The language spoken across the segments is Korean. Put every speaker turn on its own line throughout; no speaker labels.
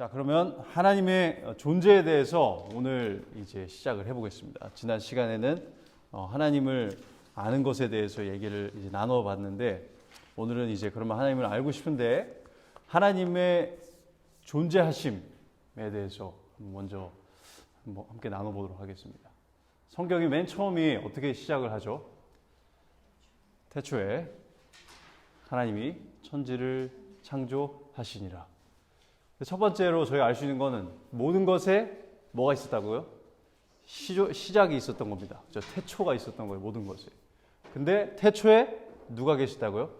자, 그러면 하나님의 존재에 대해서 오늘 이제 시작을 해보겠습니다. 지난 시간에는 하나님을 아는 것에 대해서 얘기를 이제 나눠봤는데, 오늘은 이제 그러면 하나님을 알고 싶은데 하나님의 존재하심에 대해서 먼저 함께 나눠보도록 하겠습니다. 성경이 맨 처음이 어떻게 시작을 하죠? 태초에 하나님이 천지를 창조하시니라. 첫 번째로 저희가 알 수 있는 것은 모든 것에 뭐가 있었다고요? 시작이 있었던 겁니다. 태초가 있었던 거예요, 모든 것에. 근데 태초에 누가 계시다고요?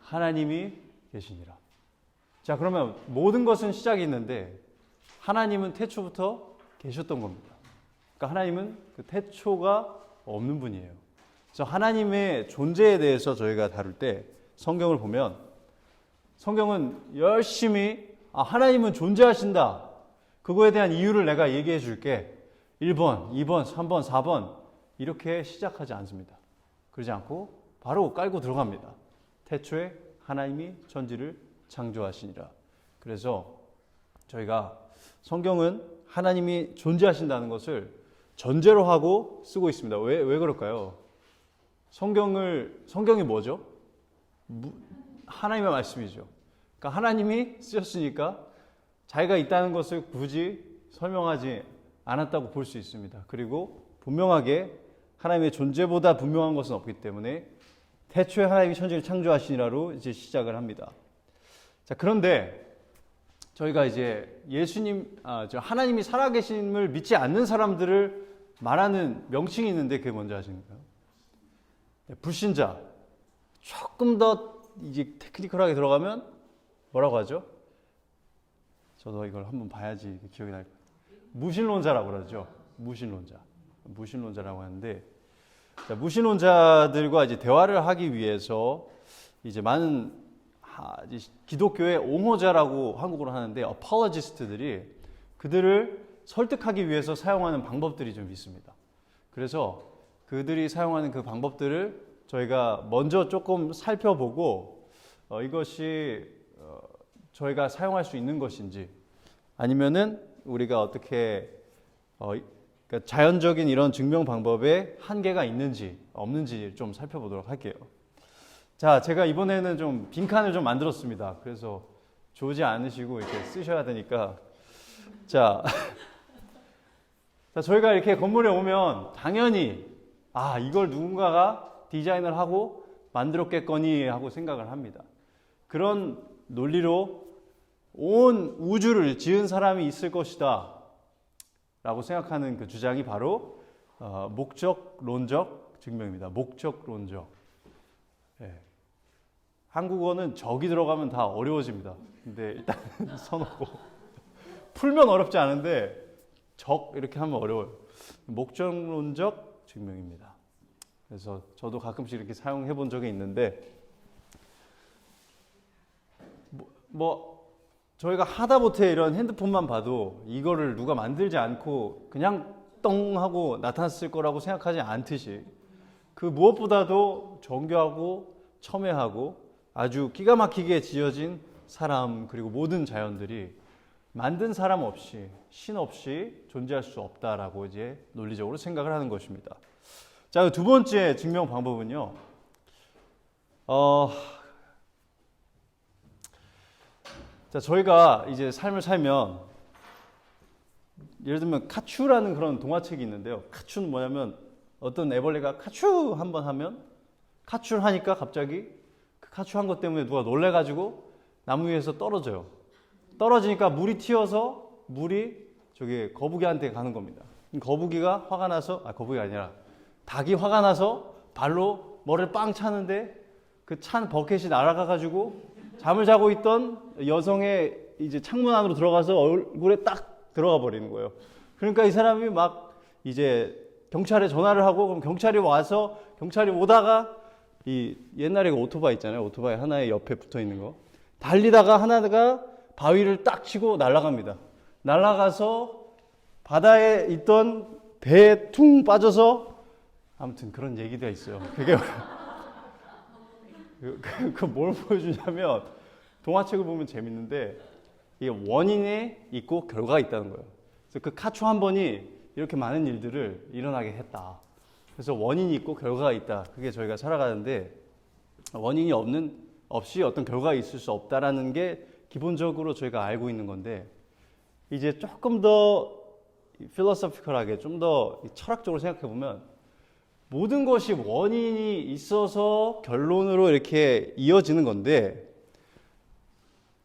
하나님이 계시니라. 자, 그러면 모든 것은 시작이 있는데 하나님은 태초부터 계셨던 겁니다. 그러니까 하나님은 그 태초가 없는 분이에요. 그래서 하나님의 존재에 대해서 저희가 다룰 때 성경을 보면, 성경은 열심히 하나님은 존재하신다, 그거에 대한 이유를 내가 얘기해 줄게, 1번, 2번, 3번, 4번 이렇게 시작하지 않습니다. 그러지 않고 바로 깔고 들어갑니다. 태초에 하나님이 천지를 창조하시니라. 그래서 저희가 성경은 하나님이 존재하신다는 것을 전제로 하고 쓰고 있습니다. 왜 그럴까요? 성경이 뭐죠? 하나님의 말씀이죠. 그러니까 하나님이 쓰셨으니까 자기가 있다는 것을 굳이 설명하지 않았다고 볼 수 있습니다. 그리고 분명하게 하나님의 존재보다 분명한 것은 없기 때문에 태초에 하나님이 천지를 창조하시니라로 이제 시작을 합니다. 자, 그런데 저희가 이제 하나님이 살아계심을 믿지 않는 사람들을 말하는 명칭이 있는데 그게 뭔지 아십니까? 불신자. 조금 더 이제 테크니컬하게 들어가면 뭐라고 하죠? 저도 이걸 한번 봐야지 기억이 날 거예요. 무신론자라고 그러죠. 무신론자라고 하는데, 자, 무신론자들과 이제 대화를 하기 위해서 이제 많은 기독교의 옹호자라고 한국어로 하는데 apologist들이 그들을 설득하기 위해서 사용하는 방법들이 좀 있습니다. 그래서 그들이 사용하는 그 방법들을 저희가 먼저 조금 살펴보고 이것이 저희가 사용할 수 있는 것인지, 아니면은 우리가 어떻게 그러니까 자연적인 이런 증명 방법에 한계가 있는지 없는지 좀 살펴보도록 할게요. 자, 제가 이번에는 좀 빈칸을 좀 만들었습니다. 그래서 좋지 않으시고 이렇게 쓰셔야 되니까. 자, 저희가 이렇게 건물에 오면 당연히 이걸 누군가가 디자인을 하고 만들었겠거니 하고 생각을 합니다. 그런 논리로 온 우주를 지은 사람이 있을 것이다 라고 생각하는 그 주장이 바로 목적론적 증명입니다. 목적론적. 네. 한국어는 적이 들어가면 다 어려워집니다. 근데 일단 써놓고 풀면 어렵지 않은데 적 이렇게 하면 어려워요. 목적론적 증명입니다. 그래서 저도 가끔씩 이렇게 사용해 본 적이 있는데, 저희가 하다못해 이런 핸드폰만 봐도 이거를 누가 만들지 않고 그냥 똥 하고 나타났을 거라고 생각하지 않듯이, 그 무엇보다도 정교하고 첨예하고 아주 기가 막히게 지어진 사람, 그리고 모든 자연들이 만든 사람 없이, 신 없이 존재할 수 없다라고 이제 논리적으로 생각을 하는 것입니다. 자, 두 번째 증명 방법은요. 자, 저희가 이제 삶을 살면, 예를 들면 카츄라는 그런 동화책이 있는데요. 카츄는 뭐냐면 어떤 애벌레가 카츄 한번 하면, 카츄를 하니까 갑자기 그 카츄 한 것 때문에 누가 놀래가지고 나무 위에서 떨어져요. 떨어지니까 물이 튀어서 물이 저기 거북이한테 가는 겁니다. 거북이가 화가 나서, 거북이가 아니라 닭이 화가 나서 발로 머리를 빵 차는데 그 찬 버켓이 날아가가지고 잠을 자고 있던 여성의 이제 창문 안으로 들어가서 얼굴에 딱 들어가 버리는 거예요. 그러니까 이 사람이 막 이제 경찰에 전화를 하고, 그럼 경찰이 와서, 경찰이 오다가 이 옛날에 오토바이 있잖아요. 오토바이 하나의 옆에 붙어 있는 거. 달리다가 하나가 바위를 딱 치고 날아갑니다. 날아가서 바다에 있던 배에 퉁 빠져서, 아무튼 그런 얘기가 있어요. 그게 뭘 보여주냐면, 동화책을 보면 재밌는데 이게 원인이 있고 결과가 있다는 거예요. 그래서 그 카초 한 번이 이렇게 많은 일들을 일어나게 했다. 그래서 원인이 있고 결과가 있다. 그게 저희가 살아가는데 원인이 없이 어떤 결과가 있을 수 없다라는 게 기본적으로 저희가 알고 있는 건데 이제 조금 더 필로소피컬하게 좀 더 철학적으로 생각해 보면 모든 것이 원인이 있어서 결론으로 이렇게 이어지는 건데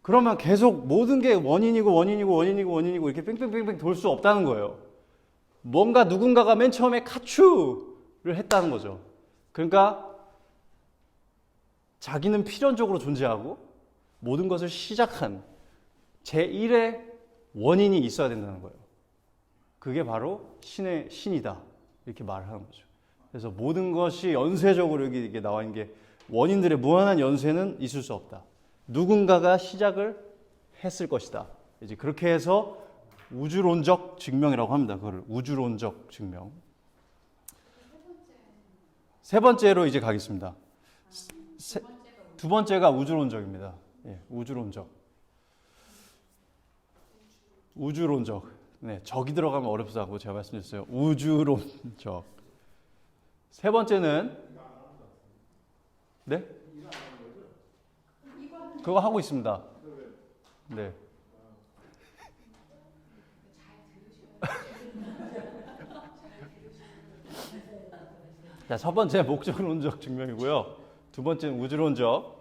그러면 계속 모든 게 원인이고 이렇게 뺑뺑뺑뺑 돌 수 없다는 거예요. 뭔가 누군가가 맨 처음에 카추를 했다는 거죠. 그러니까 자기는 필연적으로 존재하고 모든 것을 시작한 제1의 원인이 있어야 된다는 거예요. 그게 바로 신이다. 이렇게 말을 하는 거죠. 그래서 모든 것이 연쇄적으로 여기 이게 나와 있는 게 원인들의 무한한 연쇄는 있을 수 없다. 누군가가 시작을 했을 것이다. 이제 그렇게 해서 우주론적 증명이라고 합니다. 그걸 우주론적 증명. 세 번째로 이제 가겠습니다. 두 번째가 우주론적입니다. 예, 우주론적. 네, 적이 들어가면 어렵다고 제가 말씀드렸어요. 우주론적. 세 번째는 네? 그거 하고 있습니다. 네. 자, 첫 번째 목적론적 증명이고요. 두 번째는 우주론적.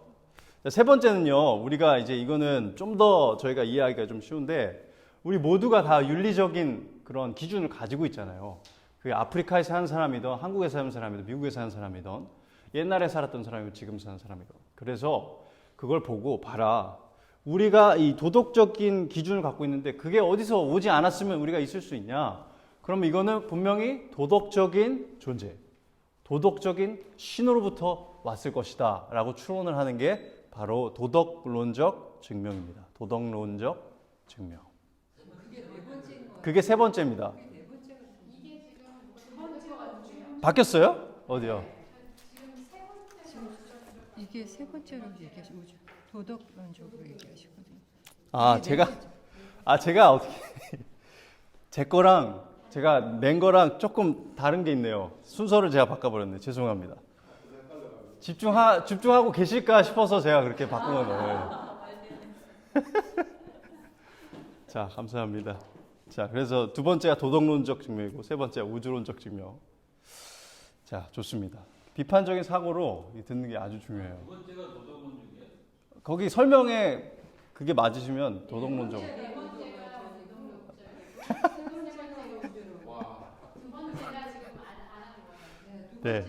자, 세 번째는요. 우리가 이제 이거는 좀 더 저희가 이해하기가 좀 쉬운데 우리 모두가 다 윤리적인 그런 기준을 가지고 있잖아요. 그게 아프리카에 사는 사람이든 한국에 사는 사람이든 미국에 사는 사람이든 옛날에 살았던 사람이든 지금 사는 사람이든 그래서 그걸 보고 봐라. 우리가 이 도덕적인 기준을 갖고 있는데 그게 어디서 오지 않았으면 우리가 있을 수 있냐? 그러면 이거는 분명히 도덕적인 존재, 도덕적인 신으로부터 왔을 것이다 라고 추론을 하는 게 바로 도덕론적 증명입니다. 도덕론적 증명. 그게 세 번째입니다. 바뀌었어요? 어디요?
이게 세 번째로 얘기하신 거죠. 도덕론적으로 얘기하시거든요.
제가 어떻게 제 거랑 제가 낸 거랑 조금 다른 게 있네요. 순서를 제가 바꿔버렸네. 죄송합니다. 집중하고 계실까 싶어서 제가 그렇게 바꾼 거예요. 자, 감사합니다. 자, 그래서 두 번째가 도덕론적 증명이고 세 번째가 우주론적 증명. 자, 좋습니다. 비판적인 사고로 듣는 게 아주 중요해요.
두 번째가 도덕론적이에요?
거기 설명에 그게 맞으시면 도덕론적. 네,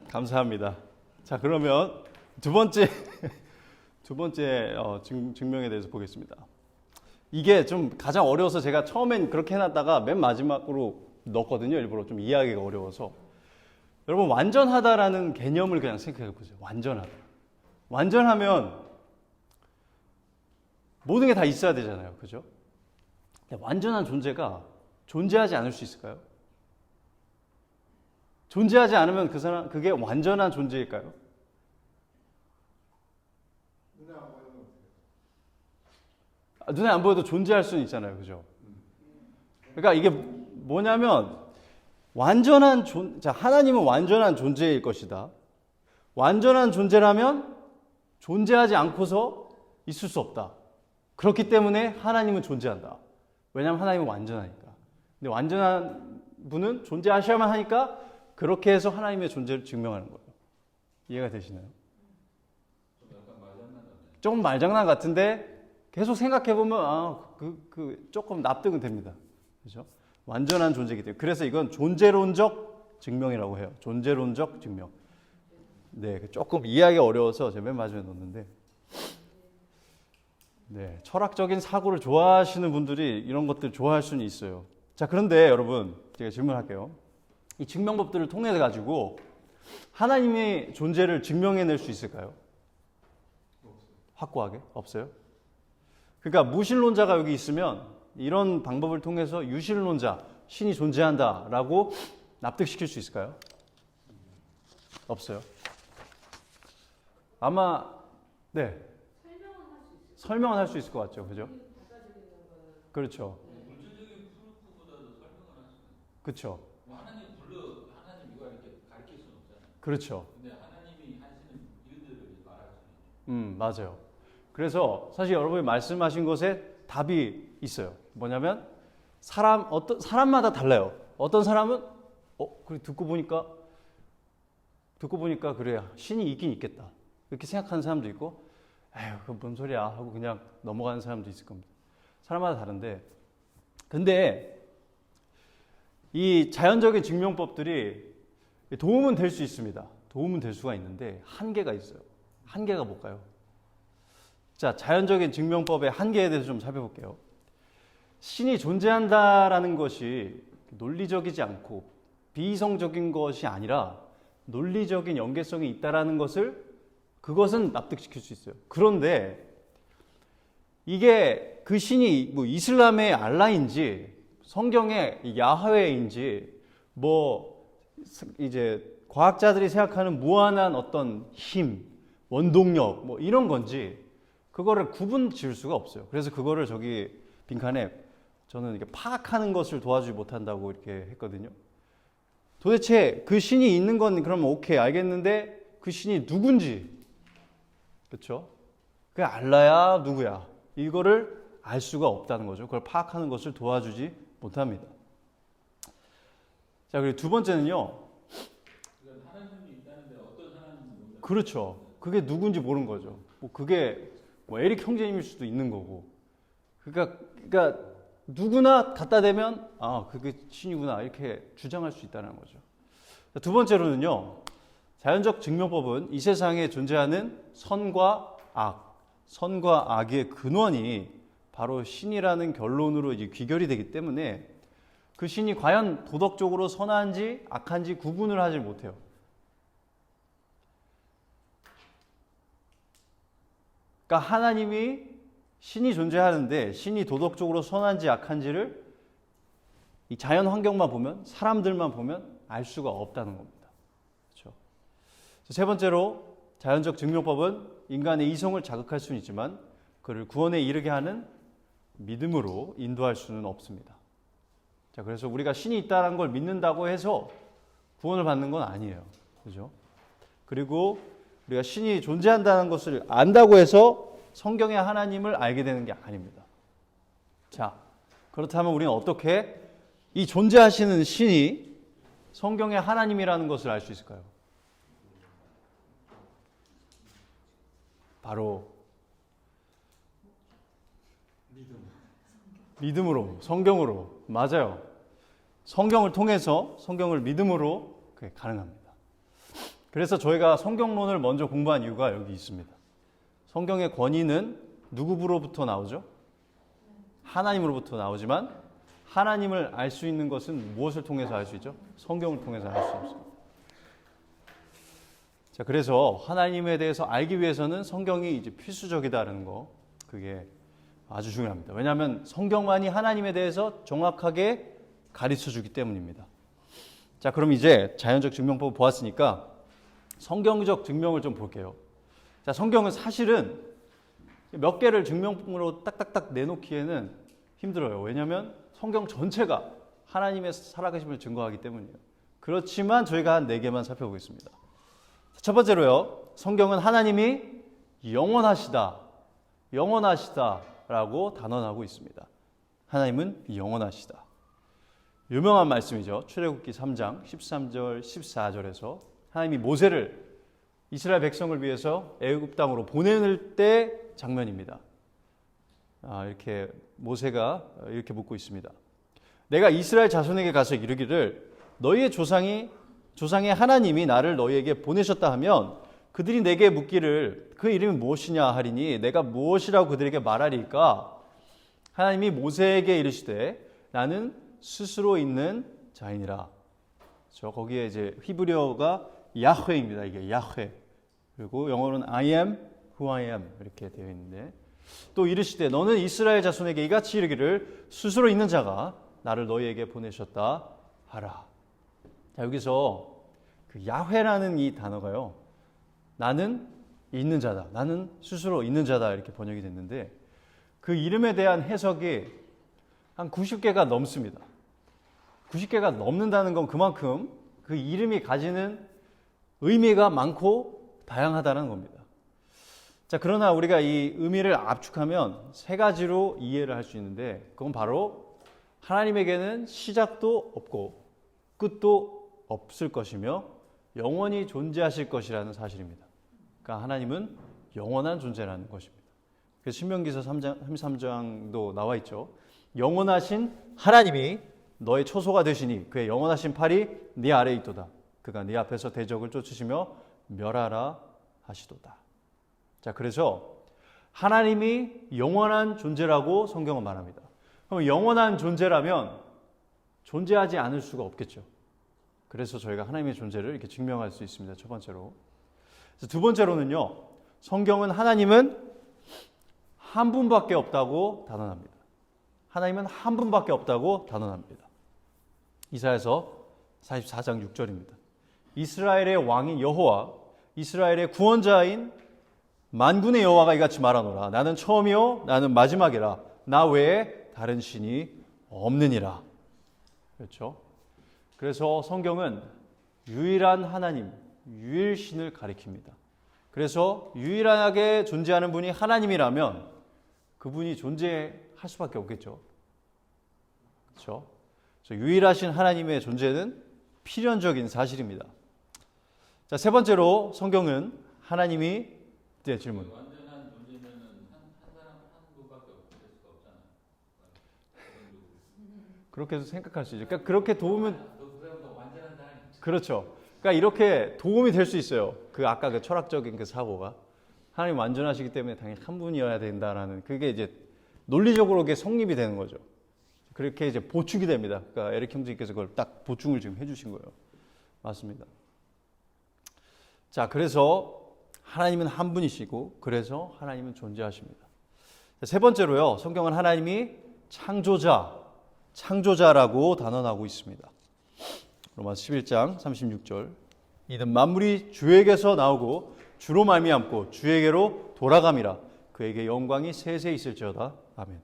감사합니다. 자, 그러면 두 번째 증명에 대해서 보겠습니다. 이게 좀 가장 어려워서 제가 처음엔 그렇게 해놨다가 맨 마지막으로 넣었거든요. 일부러 좀 이해하기가 어려워서. 여러분, 완전하다라는 개념을 그냥 생각해 보세요. 완전하다. 완전하면 모든 게 다 있어야 되잖아요. 그죠? 완전한 존재가 존재하지 않을 수 있을까요? 존재하지 않으면 그게 완전한 존재일까요? 눈에 안 보여도 존재할 수는 있잖아요. 그죠? 그러니까 이게 뭐냐면 하나님은 완전한 존재일 것이다. 완전한 존재라면 존재하지 않고서 있을 수 없다. 그렇기 때문에 하나님은 존재한다. 왜냐하면 하나님은 완전하니까. 근데 완전한 분은 존재하셔야만 하니까 그렇게 해서 하나님의 존재를 증명하는 거예요. 이해가 되시나요? 조금 말장난 같은데 계속 생각해보면 조금 납득은 됩니다. 그렇죠? 완전한 존재이기 때문에. 그래서 이건 존재론적 증명이라고 해요. 존재론적 증명. 네, 조금 이해하기 어려워서 제가 맨 마지막에 넣었는데 네, 철학적인 사고를 좋아하시는 분들이 이런 것들 좋아할 수는 있어요. 자, 그런데 여러분 제가 질문할게요. 이 증명법들을 통해 가지고 하나님의 존재를 증명해낼 수 있을까요? 확고하게? 없어요? 그러니까 무신론자가 여기 있으면 이런 방법을 통해서 유신론자, 신이 존재한다라고 납득시킬 수 있을까요? 없어요. 아마 네. 설명은 할 수 있을 것 같죠, 그죠? 그렇죠.
물질적인 프루프보다도 설명을 할 수는
그렇죠.
뭐 하나님 불러 하나님 이거 이렇게 가르칠 수는 없잖아요.
그렇죠.
근데 하나님이 하시는 일들을 말할 수는 있죠.
맞아요. 그래서 사실 여러분이 말씀하신 것에 답이 있어요. 뭐냐면 어떤 사람마다 달라요. 어떤 사람은 그래 듣고 보니까 그래 신이 있긴 있겠다 이렇게 생각하는 사람도 있고, 에휴 그건 뭔 소리야 하고 그냥 넘어가는 사람도 있을 겁니다. 사람마다 다른데, 근데 이 자연적인 증명법들이 도움은 될 수 있습니다. 도움은 될 수가 있는데 한계가 있어요. 한계가 뭘까요? 자, 자연적인 증명법의 한계에 대해서 좀 살펴볼게요. 신이 존재한다라는 것이 논리적이지 않고 비이성적인 것이 아니라 논리적인 연계성이 있다라는 그것은 납득시킬 수 있어요. 그런데 이게 그 신이 뭐 이슬람의 알라인지 성경의 야훼인지 뭐 이제 과학자들이 생각하는 무한한 어떤 힘, 원동력 뭐 이런 건지 그거를 구분 지을 수가 없어요. 그래서 그거를 저기 빈칸에 저는 이렇게 파악하는 것을 도와주지 못한다고 이렇게 했거든요. 도대체 그 신이 있는 건 그러면 오케이 알겠는데 그 신이 누군지, 그렇죠? 그게 알라야 누구야 이거를 알 수가 없다는 거죠. 그걸 파악하는 것을 도와주지 못합니다. 자, 그리고 두 번째는요.
그러니까 하나님이 있다는데 어떤 하나님인지 모르는.
그렇죠. 그게 누군지 모르는 거죠. 뭐 그게 뭐 에릭 형제님일 수도 있는 거고. 그러니까 누구나 갖다 대면 그게 신이구나 이렇게 주장할 수 있다는 거죠. 두 번째로는요. 자연적 증명법은 이 세상에 존재하는 선과 악의 근원이 바로 신이라는 결론으로 이제 귀결이 되기 때문에 그 신이 과연 도덕적으로 선한지 악한지 구분을 하지 못해요. 그러니까 하나님이 신이 존재하는데 신이 도덕적으로 선한지 악한지를 이 자연 환경만 보면, 사람들만 보면 알 수가 없다는 겁니다. 그렇죠? 세 번째로 자연적 증명법은 인간의 이성을 자극할 수는 있지만 그를 구원에 이르게 하는 믿음으로 인도할 수는 없습니다. 자, 그래서 우리가 신이 있다는 걸 믿는다고 해서 구원을 받는 건 아니에요. 그죠? 그리고 우리가 신이 존재한다는 것을 안다고 해서 성경의 하나님을 알게 되는 게 아닙니다. 자, 그렇다면 우리는 어떻게 이 존재하시는 신이 성경의 하나님이라는 것을 알 수 있을까요? 바로 믿음으로, 성경으로. 맞아요. 성경을 통해서, 성경을 믿음으로 그게 가능합니다. 그래서 저희가 성경론을 먼저 공부한 이유가 여기 있습니다. 성경의 권위는 누구로부터 나오죠? 하나님으로부터 나오지만 하나님을 알 수 있는 것은 무엇을 통해서 알 수 있죠? 성경을 통해서 알 수 없습니다. 자, 그래서 하나님에 대해서 알기 위해서는 성경이 이제 필수적이다라는 거, 그게 아주 중요합니다. 왜냐하면 성경만이 하나님에 대해서 정확하게 가르쳐 주기 때문입니다. 자, 그럼 이제 자연적 증명법을 보았으니까 성경적 증명을 좀 볼게요. 자, 성경은 사실은 몇 개를 증명으로 딱딱딱 내놓기에는 힘들어요. 왜냐하면 성경 전체가 하나님의 살아계심을 증거하기 때문이에요. 그렇지만 저희가 한 4개만 살펴보겠습니다. 첫 번째로요. 성경은 하나님이 영원하시다라고 단언하고 있습니다. 하나님은 영원하시다. 유명한 말씀이죠. 출애굽기 3장 13절 14절에서 하나님이 모세를 이스라엘 백성을 위해서 애굽 땅으로 보내는 때 장면입니다. 이렇게 모세가 이렇게 묻고 있습니다. 내가 이스라엘 자손에게 가서 이르기를 너희의 조상의 하나님이 나를 너희에게 보내셨다 하면 그들이 내게 묻기를 그 이름이 무엇이냐 하리니 내가 무엇이라고 그들에게 말하리까? 하나님이 모세에게 이르시되 나는 스스로 있는 자이니라. 거기에 이제 히브리어가 야훼입니다. 이게 야훼. 그리고 영어로는 I am who I am 이렇게 되어 있는데 또 이르시되 너는 이스라엘 자손에게 이같이 이르기를 스스로 있는 자가 나를 너희에게 보내셨다 하라. 자, 여기서 그 야훼라는 이 단어가요. 나는 있는 자다. 나는 스스로 있는 자다 이렇게 번역이 됐는데 그 이름에 대한 해석이 한 90개가 넘습니다. 90개가 넘는다는 건 그만큼 그 이름이 가지는 의미가 많고 다양하다는 겁니다. 자, 그러나 우리가 이 의미를 압축하면 세 가지로 이해를 할 수 있는데 그건 바로 하나님에게는 시작도 없고 끝도 없을 것이며 영원히 존재하실 것이라는 사실입니다. 그러니까 하나님은 영원한 존재라는 것입니다. 그래서 신명기서 33장도 나와 있죠. 영원하신 하나님이 너의 초소가 되시니 그의 영원하신 팔이 네 아래에 있도다. 그가 네 앞에서 대적을 쫓으시며 멸하라 하시도다. 자, 그래서 하나님이 영원한 존재라고 성경은 말합니다. 그럼 영원한 존재라면 존재하지 않을 수가 없겠죠. 그래서 저희가 하나님의 존재를 이렇게 증명할 수 있습니다. 첫 번째로. 두 번째로는요. 성경은 하나님은 한 분밖에 없다고 단언합니다. 하나님은 한 분밖에 없다고 단언합니다. 이사야서 44장 6절입니다. 이스라엘의 왕인 여호와, 이스라엘의 구원자인 만군의 여호와가 이같이 말하노라. 나는 처음이요 나는 마지막이라. 나 외에 다른 신이 없느니라. 그렇죠? 그래서 성경은 유일한 하나님, 유일신을 가리킵니다. 그래서 유일하게 존재하는 분이 하나님이라면 그분이 존재할 수밖에 없겠죠. 그렇죠? 그래서 유일하신 하나님의 존재는 필연적인 사실입니다. 자, 세 번째로 성경은 하나님이 질문.
완전한 존재면은 한 사람 한 분밖에 없을 수가 없잖아요.
그렇게도 생각할 수 있죠. 그러니까 그렇게 도우면
그 사람도 완전한 사람이
그렇죠. 그러니까 이렇게 도움이 될 수 있어요. 그 아까 그 철학적인 그 사고가 하나님 완전하시기 때문에 당연히 한 분이어야 된다라는 그게 이제 논리적으로 그게 성립이 되는 거죠. 그렇게 이제 보충이 됩니다. 그러니까 에릭 형제님께서 그걸 딱 보충을 지금 해주신 거예요. 맞습니다. 자, 그래서 하나님은 한 분이시고 그래서 하나님은 존재하십니다. 세 번째로요. 성경은 하나님이 창조자라고 단언하고 있습니다. 로마서 11장 36절. 이는 만물이 주에게서 나오고 주로 말미암고 주에게로 돌아감이라. 그에게 영광이 세세 있을지어다. 아멘.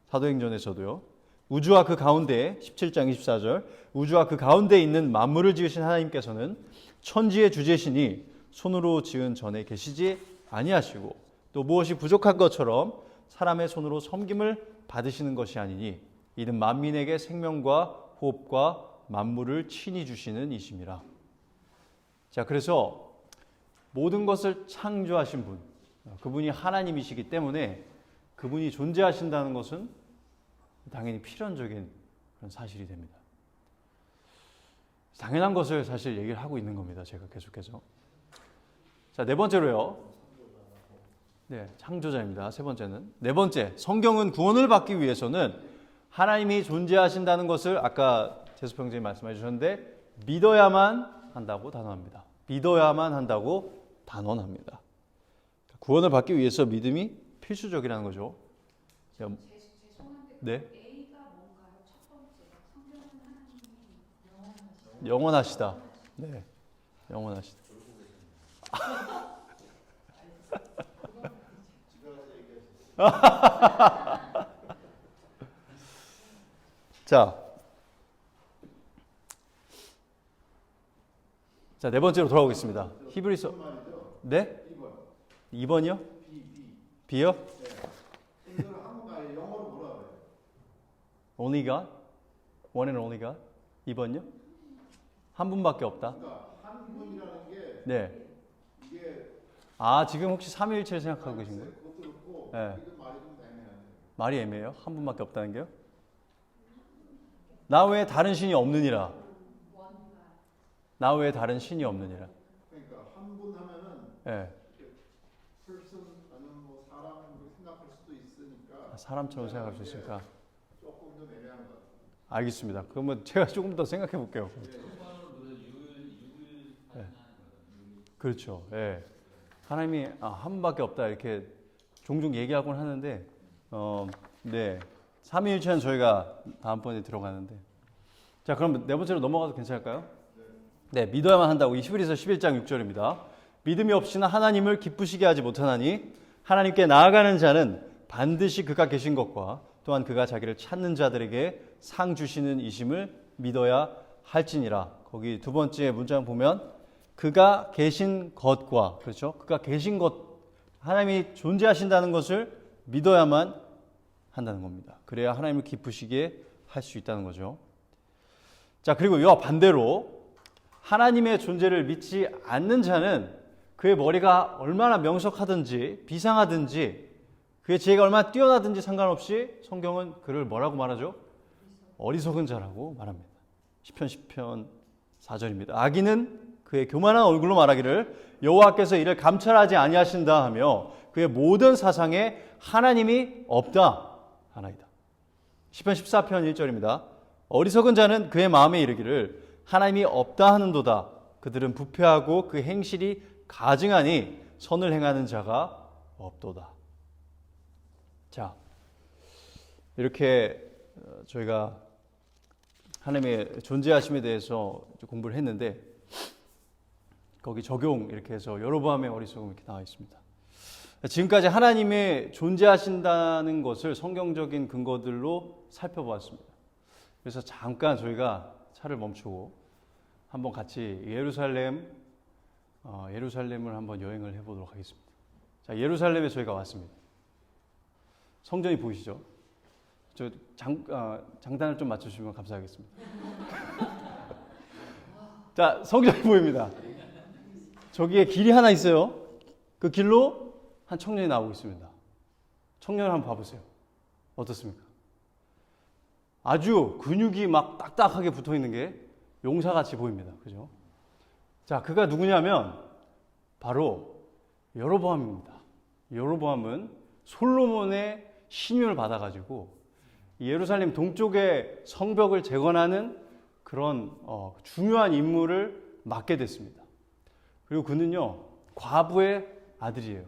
사도행전에서도요. 우주와 그 가운데 17장 24절. 우주와 그 가운데 있는 만물을 지으신 하나님께서는 천지의 주제시니 손으로 지은 전에 계시지 아니하시고 또 무엇이 부족한 것처럼 사람의 손으로 섬김을 받으시는 것이 아니니 이는 만민에게 생명과 호흡과 만물을 친히 주시는 이심이라. 자, 그래서 모든 것을 창조하신 분, 그분이 하나님이시기 때문에 그분이 존재하신다는 것은 당연히 필연적인 그런 사실이 됩니다. 당연한 것을 사실 얘기를 하고 있는 겁니다. 제가 계속해서. 자, 네 번째로요. 네, 창조자입니다. 세 번째는. 네 번째, 성경은 구원을 받기 위해서는 하나님이 존재하신다는 것을 아까 제수평 선생님이 말씀해 주셨는데 믿어야만 한다고 단언합니다. 믿어야만 한다고 단언합니다. 구원을 받기 위해서 믿음이 필수적이라는 거죠. 네.
A가 뭔가요? 첫 번째, 성경은 하나님이
영원하시다. 네, 영원하시다. 자, 네 번째로 돌아오겠습니다. 히브리서. 네? 2번이요? B요? Only God? One and only God? 2번요? 한 분밖에 없다.
한 분이라는 게
네.
이게
아, 지금 혹시 삼위일체를 생각하고 계신 거예요?
그것도 그렇고
네.
이건 말이 좀 애매하네요.
말이 애매해요? 한 분밖에 없다는 게요? 나 외에 다른 신이 없느니라. 나 외에 다른 신이 없느니라.
그러니까 한 분 하면은
예.
person 아니면 뭐 사람으로 생각할 수도 있으니까
사람처럼 생각할 수 있으니까.
조금 좀 애매한 것 같아요.
알겠습니다. 그러면 제가 조금 더 생각해 볼게요. 그렇죠. 예. 하나님이 한 분밖에 없다 이렇게 종종 얘기하곤 하는데, 네. 삼위일체는 저희가 다음번에 들어가는데. 자, 그럼 네 번째로 넘어가도 괜찮을까요? 네, 믿어야만 한다고. 이 히브리서 11장 6절입니다. 믿음이 없이는 하나님을 기쁘시게 하지 못하나니 하나님께 나아가는 자는 반드시 그가 계신 것과 또한 그가 자기를 찾는 자들에게 상 주시는 이심을 믿어야 할지니라. 거기 두 번째 문장 보면 그가 계신 것과, 그렇죠? 그가 계신 것, 하나님이 존재하신다는 것을 믿어야만 한다는 겁니다. 그래야 하나님을 기쁘시게 할 수 있다는 거죠. 자, 그리고 이와 반대로 하나님의 존재를 믿지 않는 자는 그의 머리가 얼마나 명석하든지 비상하든지 그의 지혜가 얼마나 뛰어나든지 상관없이 성경은 그를 뭐라고 말하죠? 어리석은 자라고 말합니다. 시편 10편 4절입니다. 악인은 그의 교만한 얼굴로 말하기를 여호와께서 이를 감찰하지 아니하신다 하며 그의 모든 사상에 하나님이 없다 하나이다. 시편 14편 1절입니다. 어리석은 자는 그의 마음에 이르기를 하나님이 없다 하는도다. 그들은 부패하고 그 행실이 가증하니 선을 행하는 자가 없도다. 자, 이렇게 저희가 하나님의 존재하심에 대해서 공부를 했는데 거기 적용 이렇게 해서 여로보암의 어리석음 이렇게 나와 있습니다. 지금까지 하나님의 존재하신다는 것을 성경적인 근거들로 살펴보았습니다. 그래서 잠깐 저희가 차를 멈추고 한번 같이 예루살렘을 한번 여행을 해보도록 하겠습니다. 자, 예루살렘에 저희가 왔습니다. 성전이 보이시죠? 저 장단을 좀 맞춰주시면 감사하겠습니다. 자, 성전이 보입니다. 저기에 길이 하나 있어요. 그 길로 한 청년이 나오고 있습니다. 청년 한번 봐보세요. 어떻습니까? 아주 근육이 막 딱딱하게 붙어 있는 게 용사같이 보입니다. 그죠? 자, 그가 누구냐면 바로 여로보암입니다. 여로보암은 솔로몬의 신유를 받아가지고 예루살렘 동쪽의 성벽을 재건하는 그런 중요한 임무를 맡게 됐습니다. 그리고 그는요, 과부의 아들이에요.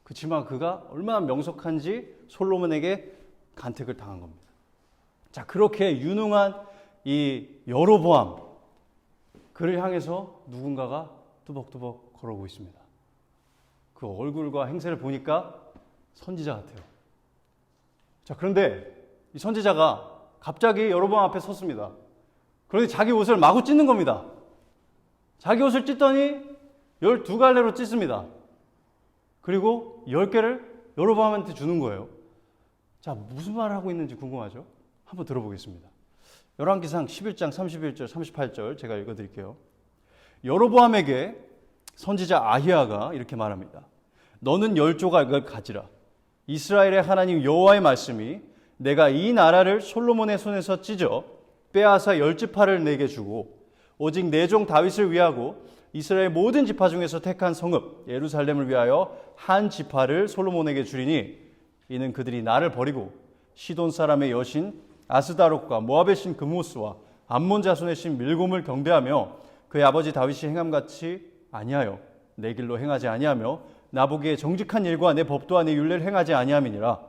그렇지만 그가 얼마나 명석한지 솔로몬에게 간택을 당한 겁니다. 자, 그렇게 유능한 이 여로보암, 그를 향해서 누군가가 뚜벅뚜벅 걸어오고 있습니다. 그 얼굴과 행세를 보니까 선지자 같아요. 자, 그런데 이 선지자가 갑자기 여로보암 앞에 섰습니다. 그런데 자기 옷을 마구 찢는 겁니다. 자기 옷을 찢더니 12갈래로 찢습니다. 그리고 10개를 여로보암한테 주는 거예요. 자, 무슨 말을 하고 있는지 궁금하죠? 한번 들어보겠습니다. 열왕기상 11장 31절 38절 제가 읽어드릴게요. 여로보암에게 선지자 아히야가 이렇게 말합니다. 너는 10조각을 가지라. 이스라엘의 하나님 여호와의 말씀이 내가 이 나라를 솔로몬의 손에서 찢어 빼앗아 10지파를 내게 주고 오직 내 종 다윗을 위하고 이스라엘 모든 지파 중에서 택한 성읍 예루살렘을 위하여 한 지파를 솔로몬에게 주리니 이는 그들이 나를 버리고 시돈 사람의 여신 아스다롯과 모압의 신 금모스와 암몬 자손의 신 밀곰을 경배하며 그의 아버지 다윗이 행함같이 아니하여 내 길로 행하지 아니하며 나보기에 정직한 일과 내 법도와 내 율례를 행하지 아니함이니라.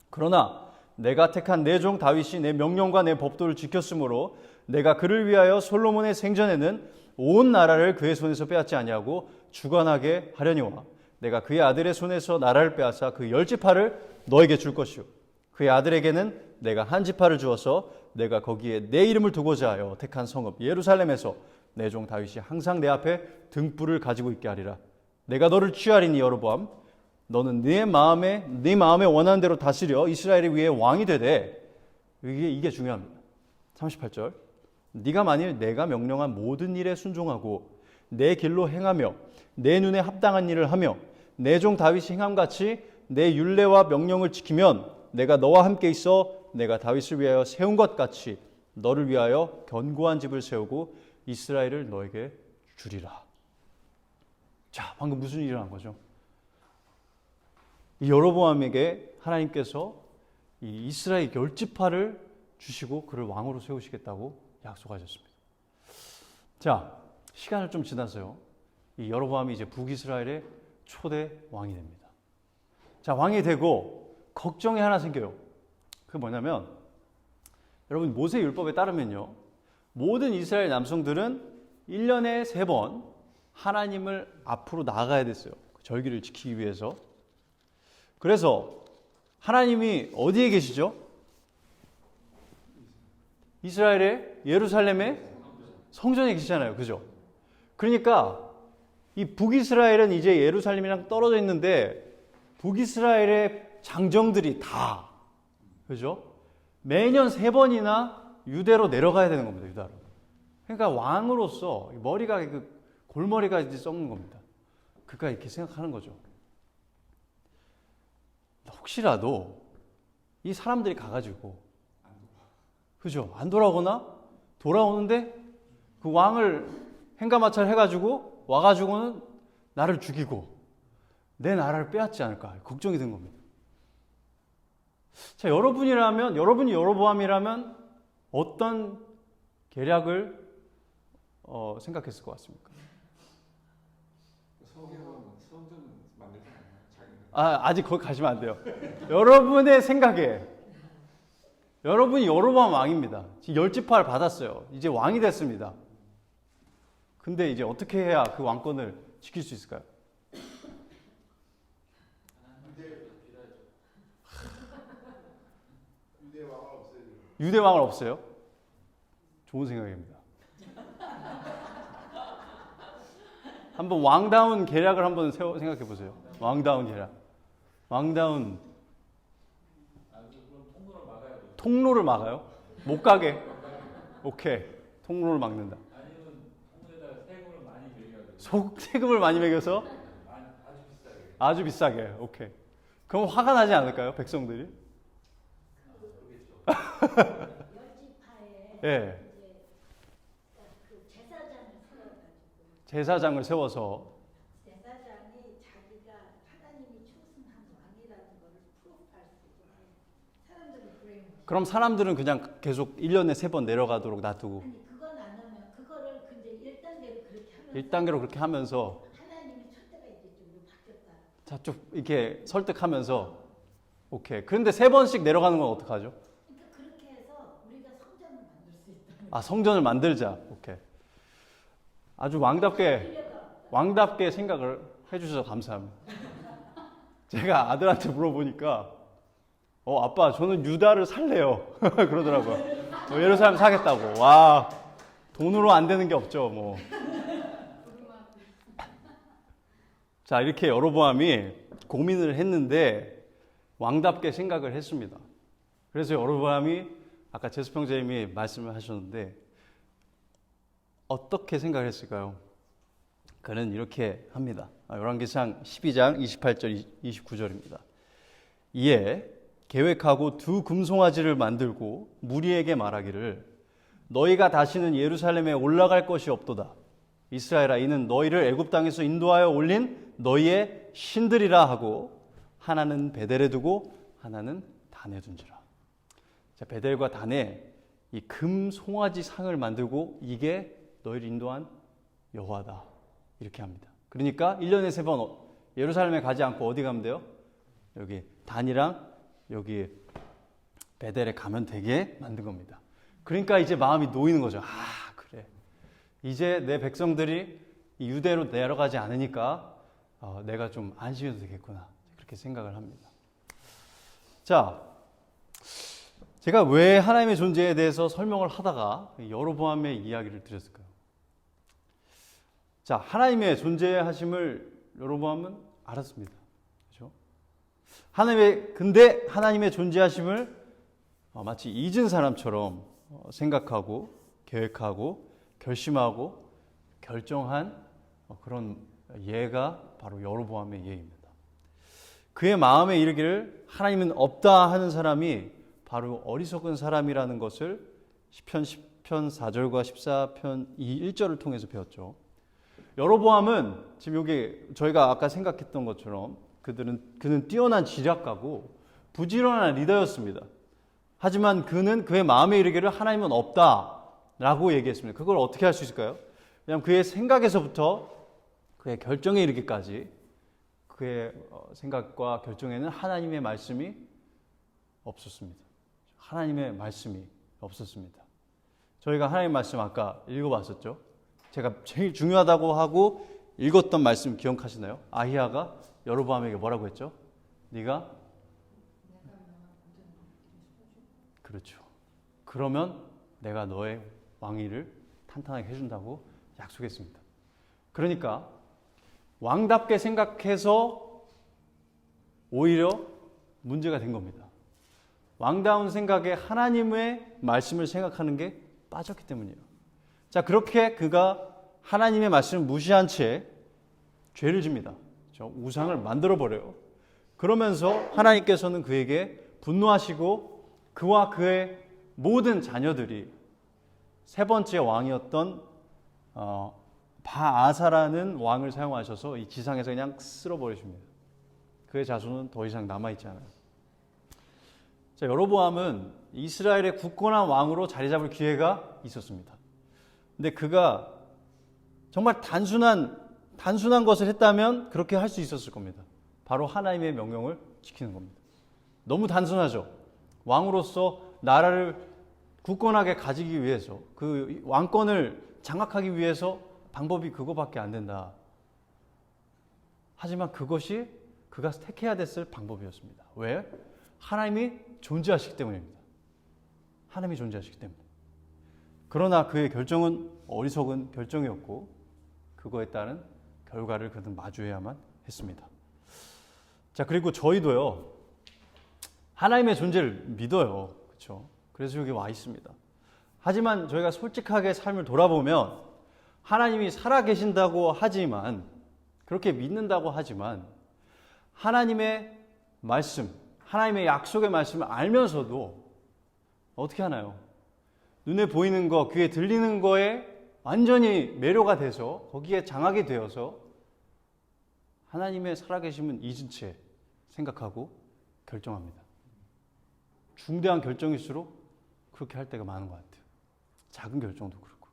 그러나 내가 택한 내 종 다윗이 내 명령과 내 법도를 지켰으므로 내가 그를 위하여 솔로몬의 생전에는 온 나라를 그의 손에서 빼앗지 아니하고 주관하게 하려니와 내가 그의 아들의 손에서 나라를 빼앗아 그 10지파를 너에게 줄 것이요 그의 아들에게는 내가 한 지파를 주어서 내가 거기에 내 이름을 두고자 하여 택한 성읍 예루살렘에서 내 종 다윗이 항상 내 앞에 등불을 가지고 있게 하리라. 내가 너를 취하리니 여로보암 너는 네 마음에 원하는 대로 다스려 이스라엘을 위해 왕이 되되 이게 중요합니다. 38절 네가 만일 내가 명령한 모든 일에 순종하고 내 길로 행하며 내 눈에 합당한 일을 하며 내 종 다윗이 행함같이 내 율례와 명령을 지키면 내가 너와 함께 있어 내가 다윗을 위하여 세운 것 같이 너를 위하여 견고한 집을 세우고 이스라엘을 너에게 주리라. 자, 방금 무슨 일을 한 거죠? 이 여로보암에게 하나님께서 이 이스라엘 10지파를 주시고 그를 왕으로 세우시겠다고 약속하셨습니다. 자, 시간을 좀 지나서요. 이 여로보암이 이제 북이스라엘의 초대 왕이 됩니다. 자, 왕이 되고 걱정이 하나 생겨요. 그게 뭐냐면 여러분 모세 율법에 따르면요. 모든 이스라엘 남성들은 1년에 3번 하나님을 앞으로 나가야 됐어요. 절기를 지키기 위해서. 그래서 하나님이 어디에 계시죠? 이스라엘의 예루살렘의 성전에 계시잖아요. 그죠? 그러니까 이 북이스라엘은 이제 예루살렘이랑 떨어져 있는데 북이스라엘의 장정들이 다, 그죠? 매년 3번이나 유대로 내려가야 되는 겁니다. 유다로. 그러니까 왕으로서 머리가 골머리가 이제 썩는 겁니다. 그가 이렇게 생각하는 거죠. 혹시라도 이 사람들이 가가지고, 그죠? 안 돌아오거나 돌아오는데 그 왕을 행가마찰 해가지고 와가지고는 나를 죽이고 내 나라를 빼앗지 않을까 걱정이 된 겁니다. 자, 여러분이 여로보암이라면 어떤 계략을 생각했을 것 같습니까?
성전은 만들지 않아요. 자기는.
아직 거기 가시면 안 돼요. 여러분의 생각에 여러분이 여로보암 왕입니다. 지금 열지파를 받았어요. 이제 왕이 됐습니다. 근데 이제 어떻게 해야 그 왕권을 지킬 수 있을까요?
유대 왕을 없애요.
유대 왕을 없애요? 좋은 생각입니다. 한번 왕다운 계략을 한번 생각해 보세요. 왕다운 계략. 왕다운 통로를 막아요? 못 가게. 오케이. 통로를 막는다.
아니면 통로에다가 세금을 많이 매겨가지고
세금을 많이 매겨서 아주 비싸게. 오케이. 그럼 화가 나지 않을까요? 백성들이?
열지파에
예.
이제 그 제사장을 세워가지고
제사장을 세워서
제사장이 자기가 하나님이 초승한 왕이라는 걸 프로프할 수 있게 사람들을 브레인.
그럼 사람들은 그냥 계속 1년에 3번 내려가도록 놔두고
아니 그건 안 하면 그거를 근데 1단계로 그렇게 하면서
1단계로 그렇게 하면서
하나님의 촛대가 이제 좀 바뀌었다.
자, 좀 이렇게 설득하면서 오케이. 그런데 3번씩 내려가는 건 어떡하죠?
그러니까 그렇게 해서 우리가 성전을 만들 수 있다.
아, 성전을 만들자. 오케이. 아주 왕답게 생각을 해주셔서 감사합니다. 제가 아들한테 물어보니까 아빠 저는 유다를 살래요. 그러더라고요. 예루살렘 사겠다고. 와, 돈으로 안 되는 게 없죠. 뭐. 자, 이렇게 여로보암이 고민을 했는데 왕답게 생각을 했습니다. 그래서 여로보암이 아까 제수평제님이 말씀을 하셨는데 어떻게 생각을 했을까요? 그는 이렇게 합니다. 열왕기상 12장 28절 29절입니다. 이에 계획하고 2 금송아지를 만들고 무리에게 말하기를 너희가 다시는 예루살렘에 올라갈 것이 없도다. 이스라엘아 이는 너희를 애굽 땅에서 인도하여 올린 너희의 신들이라 하고 하나는 베델에 두고 하나는 단에 둔지라. 자, 베델과 단에 이 금 송아지 상을 만들고 이게 너희를 인도한 여호와다. 이렇게 합니다. 그러니까 1년에 3번 예루살렘에 가지 않고 어디 가면 돼요? 여기 단이랑 여기 베델에 가면 되게 만든 겁니다. 그러니까 이제 마음이 놓이는 거죠. 아, 그래. 이제 내 백성들이 이 유대로 내려가지 않으니까 내가 좀 안심해도 되겠구나. 그렇게 생각을 합니다. 자, 제가 왜 하나님의 존재에 대해서 설명을 하다가 여로보암의 이야기를 드렸을까요? 자, 하나님의 존재하심을 여로보암은 알았습니다. 그렇죠? 근데 하나님의 존재하심을 마치 잊은 사람처럼 생각하고 계획하고 결심하고 결정한 그런 예가 바로 여로보암의 예입니다. 그의 마음에 이르기를 하나님은 없다 하는 사람이 바로 어리석은 사람이라는 것을 시편 4절과 14편 1절을 통해서 배웠죠. 여로보암은 지금 여기 저희가 아까 생각했던 것처럼 그는 뛰어난 지략가고 부지런한 리더였습니다. 하지만 그는 그의 마음에 이르기를 하나님은 없다라고 얘기했습니다. 그걸 어떻게 할 수 있을까요? 왜냐하면 그의 생각에서부터 그의 결정에 이르기까지 그의 생각과 결정에는 하나님의 말씀이 없었습니다. 하나님의 말씀이 없었습니다. 저희가 하나님의 말씀 아까 읽어봤었죠. 제가 제일 중요하다고 하고 읽었던 말씀 기억하시나요? 아히야가 여로보암에게 뭐라고 했죠? 네가 그렇죠. 그러면 내가 너의 왕위를 탄탄하게 해준다고 약속했습니다. 그러니까 왕답게 생각해서 오히려 문제가 된 겁니다. 왕다운 생각에 하나님의 말씀을 생각하는 게 빠졌기 때문이에요. 자, 그렇게 그가 하나님의 말씀을 무시한 채 죄를 집니다. 우상을 만들어 버려요. 그러면서 하나님께서는 그에게 분노하시고 그와 그의 모든 자녀들이 세 번째 왕이었던 바아사라는 왕을 사용하셔서 이 지상에서 그냥 쓸어버리십니다. 그의 자손은 더 이상 남아있지 않아요. 자, 여로보암은 이스라엘의 굳건한 왕으로 자리 잡을 기회가 있었습니다. 근데 그가 정말 단순한 것을 했다면 그렇게 할 수 있었을 겁니다. 바로 하나님의 명령을 지키는 겁니다. 너무 단순하죠. 왕으로서 나라를 굳건하게 가지기 위해서, 그 왕권을 장악하기 위해서 방법이 그거밖에 안 된다. 하지만 그것이 그가 택해야 됐을 방법이었습니다. 왜? 하나님이 존재하시기 때문입니다. 하나님이 존재하시기 때문에. 그러나 그의 결정은 어리석은 결정이었고 그거에 따른 결과를 그는 마주해야만 했습니다. 자, 그리고 저희도요, 하나님의 존재를 믿어요. 그렇죠? 그래서 여기 와 있습니다. 하지만 저희가 솔직하게 삶을 돌아보면 하나님이 살아계신다고 하지만, 그렇게 믿는다고 하지만 하나님의 말씀, 하나님의 약속의 말씀을 알면서도 어떻게 하나요? 눈에 보이는 거, 귀에 들리는 거에 완전히 매료가 돼서 거기에 장악이 되어서 하나님의 살아계심은 잊은 채 생각하고 결정합니다. 중대한 결정일수록 그렇게 할 때가 많은 것 같아요. 작은 결정도 그렇고.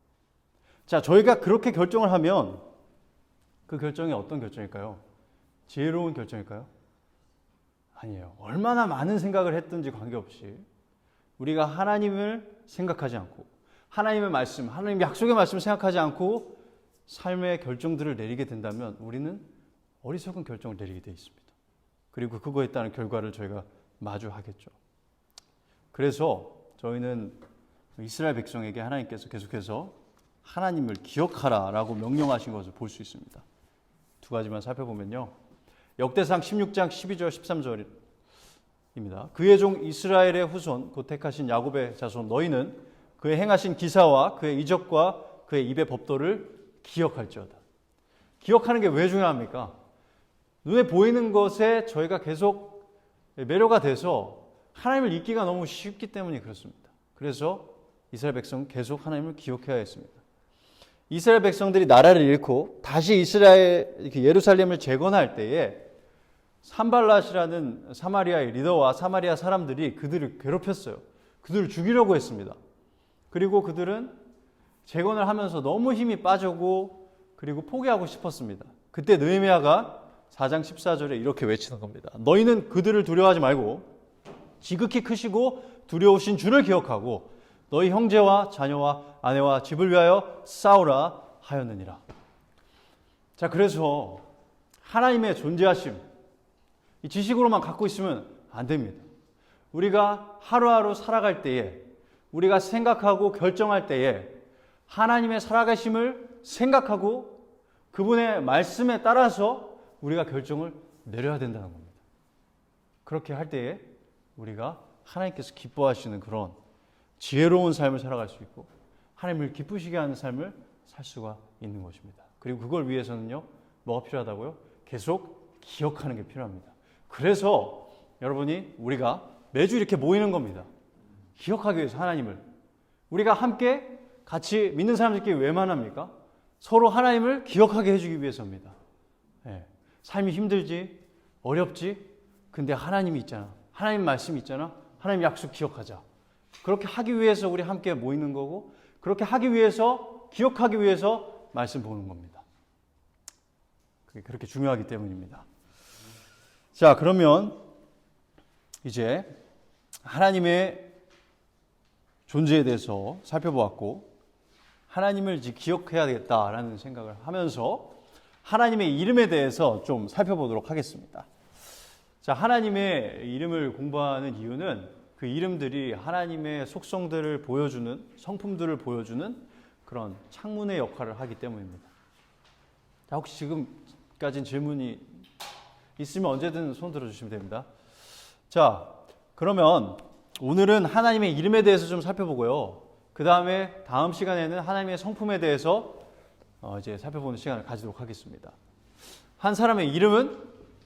자, 저희가 그렇게 결정을 하면 그 결정이 어떤 결정일까요? 지혜로운 결정일까요? 아니에요. 얼마나 많은 생각을 했든지 관계없이 우리가 하나님을 생각하지 않고 하나님의 말씀, 하나님의 약속의 말씀을 생각하지 않고 삶의 결정들을 내리게 된다면 우리는 어리석은 결정을 내리게 되어 있습니다. 그리고 그거에 따른 결과를 저희가 마주하겠죠. 그래서 저희는 이스라엘 백성에게 하나님께서 계속해서 하나님을 기억하라라고 명령하신 것을 볼 수 있습니다. 두 가지만 살펴보면요. 역대상 16장 12절 13절입니다. 그의 종 이스라엘의 후손 곧 택하신 야곱의 자손 너희는 그의 행하신 기사와 그의 이적과 그의 입의 법도를 기억할지어다. 기억하는 게 왜 중요합니까? 눈에 보이는 것에 저희가 계속 매료가 돼서 하나님을 잊기가 너무 쉽기 때문에 그렇습니다. 그래서 이스라엘 백성은 계속 하나님을 기억해야 했습니다. 이스라엘 백성들이 나라를 잃고 다시 예루살렘을 재건할 때에 산발랏이라는 사마리아의 리더와 사마리아 사람들이 그들을 괴롭혔어요. 그들을 죽이려고 했습니다. 그리고 그들은 재건을 하면서 너무 힘이 빠지고 그리고 포기하고 싶었습니다. 그때 느헤미야가 4장 14절에 이렇게 외치는 겁니다. 너희는 그들을 두려워하지 말고 지극히 크시고 두려우신 주를 기억하고 너희 형제와 자녀와 아내와 집을 위하여 싸우라 하였느니라. 자, 그래서 하나님의 존재하심, 이 지식으로만 갖고 있으면 안 됩니다. 우리가 하루하루 살아갈 때에, 우리가 생각하고 결정할 때에 하나님의 살아계심을 생각하고 그분의 말씀에 따라서 우리가 결정을 내려야 된다는 겁니다. 그렇게 할 때에 우리가 하나님께서 기뻐하시는 그런 지혜로운 삶을 살아갈 수 있고 하나님을 기쁘시게 하는 삶을 살 수가 있는 것입니다. 그리고 그걸 위해서는요, 뭐가 필요하다고요? 계속 기억하는 게 필요합니다. 그래서 여러분이 우리가 매주 이렇게 모이는 겁니다. 기억하기 위해서 하나님을. 우리가 함께 같이 믿는 사람들끼리 왜 만납니까? 서로 하나님을 기억하게 해주기 위해서입니다. 네. 삶이 힘들지, 어렵지, 근데 하나님이 있잖아. 하나님 말씀이 있잖아. 하나님 약속 기억하자. 그렇게 하기 위해서 우리 함께 모이는 거고, 그렇게 하기 위해서, 기억하기 위해서 말씀 보는 겁니다. 그게 그렇게 중요하기 때문입니다. 자, 그러면 이제 하나님의 존재에 대해서 살펴보았고, 하나님을 이제 기억해야 되겠다라는 생각을 하면서 하나님의 이름에 대해서 좀 살펴보도록 하겠습니다. 자, 하나님의 이름을 공부하는 이유는 그 이름들이 하나님의 속성들을 보여주는, 성품들을 보여주는 그런 창문의 역할을 하기 때문입니다. 자, 혹시 지금까지는 질문이 있으면 언제든 손 들어주시면 됩니다. 자, 그러면 오늘은 하나님의 이름에 대해서 좀 살펴보고요. 그 다음에 다음 시간에는 하나님의 성품에 대해서 이제 살펴보는 시간을 가지도록 하겠습니다. 한 사람의 이름은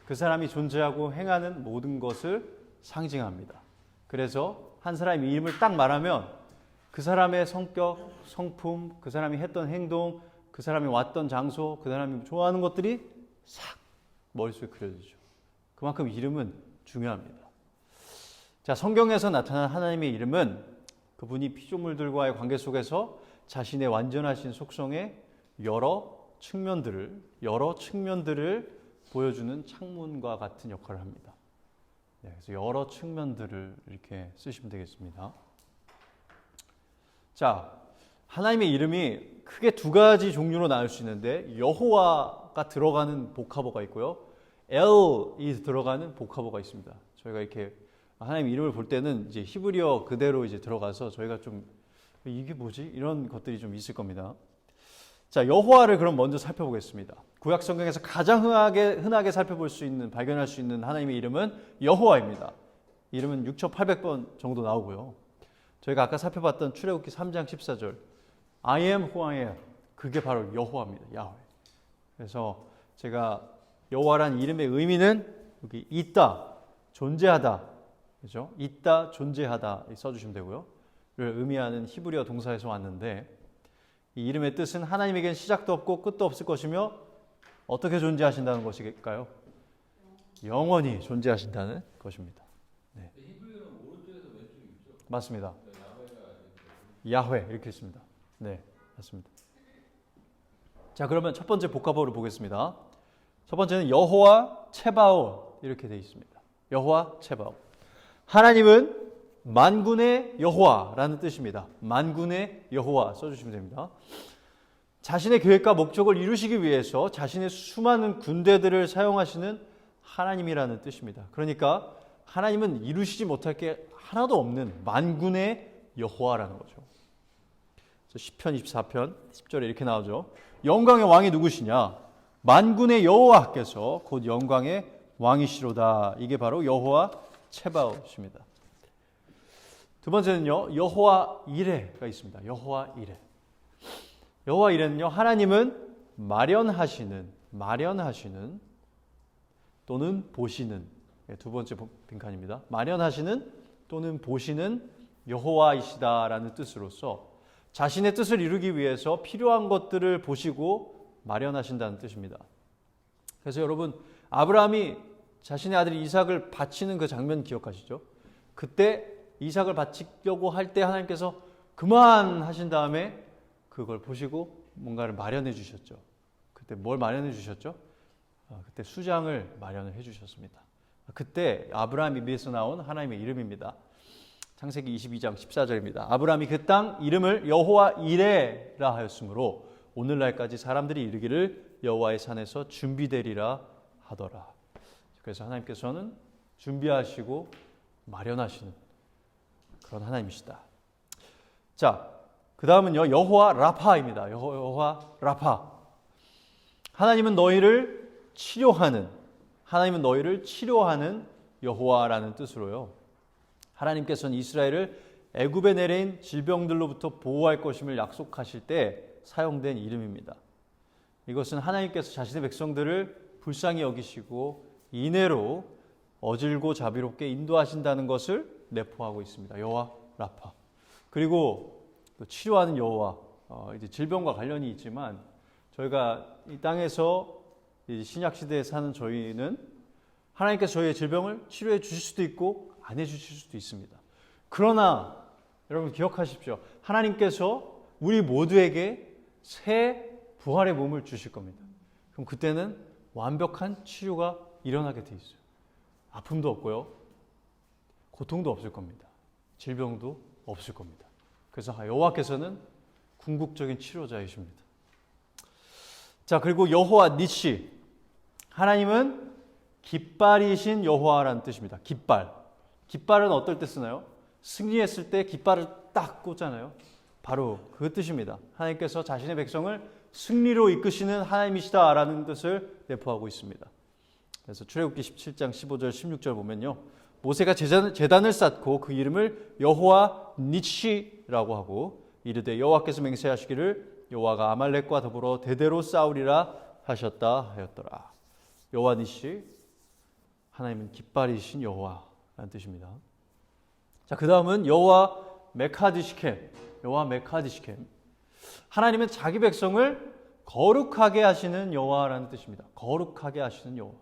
그 사람이 존재하고 행하는 모든 것을 상징합니다. 그래서 한 사람의 이름을 딱 말하면 그 사람의 성격, 성품, 그 사람이 했던 행동, 그 사람이 왔던 장소, 그 사람이 좋아하는 것들이 싹 머릿속에 그려지죠. 그만큼 이름은 중요합니다. 자, 성경에서 나타난 하나님의 이름은 그분이 피조물들과의 관계 속에서 자신의 완전하신 속성의 여러 측면들을 보여주는 창문과 같은 역할을 합니다. 네, 그래서 여러 측면들을 이렇게 쓰시면 되겠습니다. 자, 하나님의 이름이 크게 두 가지 종류로 나눌 수 있는데 여호와가 들어가는 보카보가 있고요. 엘이 들어가는 보카보가 있습니다. 저희가 이렇게 하나님의 이름을 볼 때는 이제 히브리어 그대로 이제 들어가서 저희가 좀 이게 뭐지? 이런 것들이 좀 있을 겁니다. 자, 여호와를 그럼 먼저 살펴보겠습니다. 구약 성경에서 가장 흔하게 살펴볼 수 있는, 발견할 수 있는 하나님의 이름은 여호와입니다. 이름은 6,800번 정도 나오고요. 저희가 아까 살펴봤던 출애굽기 3장 14절 I am who I am, 그게 바로 여호와입니다. 야훼. 그래서 제가 여호와라는 이름의 의미는 여기 있다, 존재하다, 그죠? 있다, 존재하다 써주시면 되고요. 를 의미하는 히브리어 동사에서 왔는데 이 이름의 뜻은 하나님에겐 시작도 없고 끝도 없을 것이며 어떻게 존재하신다는 것일까요? 영원히 존재하신다는 것입니다. 네.
히브리어는 오른쪽에서 왼쪽이 있죠.
맞습니다.
야훼가
야훼 이렇게 있습니다. 네, 맞습니다. 자, 그러면 첫 번째 복합어를 보겠습니다. 첫 번째는 여호와 체바옷 이렇게 되어 있습니다. 여호와 체바옷. 하나님은 만군의 여호와라는 뜻입니다. 만군의 여호와 써주시면 됩니다. 자신의 계획과 목적을 이루시기 위해서 자신의 수많은 군대들을 사용하시는 하나님이라는 뜻입니다. 그러니까 하나님은 이루시지 못할 게 하나도 없는 만군의 여호와라는 거죠. 시편 24편 10절에 이렇게 나오죠. 영광의 왕이 누구시냐? 만군의 여호와께서 곧 영광의 왕이시로다. 이게 바로 여호와 체바옷입니다. 두 번째는요, 여호와 이레가 있습니다. 여호와 이레. 여호와 이레는요, 하나님은 마련하시는 또는 보시는, 두 번째 빈칸입니다. 마련하시는 또는 보시는 여호와이시다라는 뜻으로서 자신의 뜻을 이루기 위해서 필요한 것들을 보시고 마련하신다는 뜻입니다. 그래서 여러분, 아브라함이 자신의 아들 이삭을 바치는 그 장면 기억하시죠? 그때 이삭을 바치려고 할 때 하나님께서 그만하신 다음에 그걸 보시고 뭔가를 마련해 주셨죠. 그때 뭘 마련해 주셨죠? 그때 수장을 마련을 해 주셨습니다. 그때 아브라함 입에서 나온 하나님의 이름입니다. 창세기 22장 14절입니다. 아브라함이 그 땅 이름을 여호와 이레라 하였으므로 오늘날까지 사람들이 이르기를 여호와의 산에서 준비되리라 하더라. 그래서 하나님께서는 준비하시고 마련하시는 그런 하나님이시다. 자, 그 다음은요, 여호와 라파입니다. 여호와 라파. 하나님은 너희를 치료하는 여호와라는 뜻으로요. 하나님께서는 이스라엘을 애굽에 내린 질병들로부터 보호할 것임을 약속하실 때 사용된 이름입니다. 이것은 하나님께서 자신의 백성들을 불쌍히 여기시고 인애로 어질고 자비롭게 인도하신다는 것을 내포하고 있습니다. 여호와 라파. 그리고 또 치료하는 여호와. 이제 질병과 관련이 있지만 저희가 이 땅에서 신약 시대에 사는 저희는 하나님께서 저희의 질병을 치료해 주실 수도 있고 안 해 주실 수도 있습니다. 그러나 여러분 기억하십시오. 하나님께서 우리 모두에게 새 부활의 몸을 주실 겁니다. 그럼 그때는 완벽한 치료가 일어나게 돼 있어요. 아픔도 없고요. 고통도 없을 겁니다. 질병도 없을 겁니다. 그래서 여호와께서는 궁극적인 치료자이십니다. 자, 그리고 여호와 니시. 하나님은 깃발이신 여호와라는 뜻입니다. 깃발. 깃발은 어떨 때 쓰나요? 승리했을 때 깃발을 딱 꽂잖아요. 바로 그 뜻입니다. 하나님께서 자신의 백성을 승리로 이끄시는 하나님이시다라는 뜻을 내포하고 있습니다. 그래서 출애굽기 17장 15절 16절 보면요. 모세가 제단을 쌓고 그 이름을 여호와 니시라고 하고 이르되 여호와께서 맹세하시기를 여호와가 아말렉과 더불어 대대로 싸우리라 하셨다 하였더라. 여호와 니시, 하나님은 깃발이신 여호와라는 뜻입니다. 자, 그 다음은 여호와 메카디시켐. 여호와 메카디시켐. 하나님은 자기 백성을 거룩하게 하시는 여호와라는 뜻입니다. 거룩하게 하시는 여호와.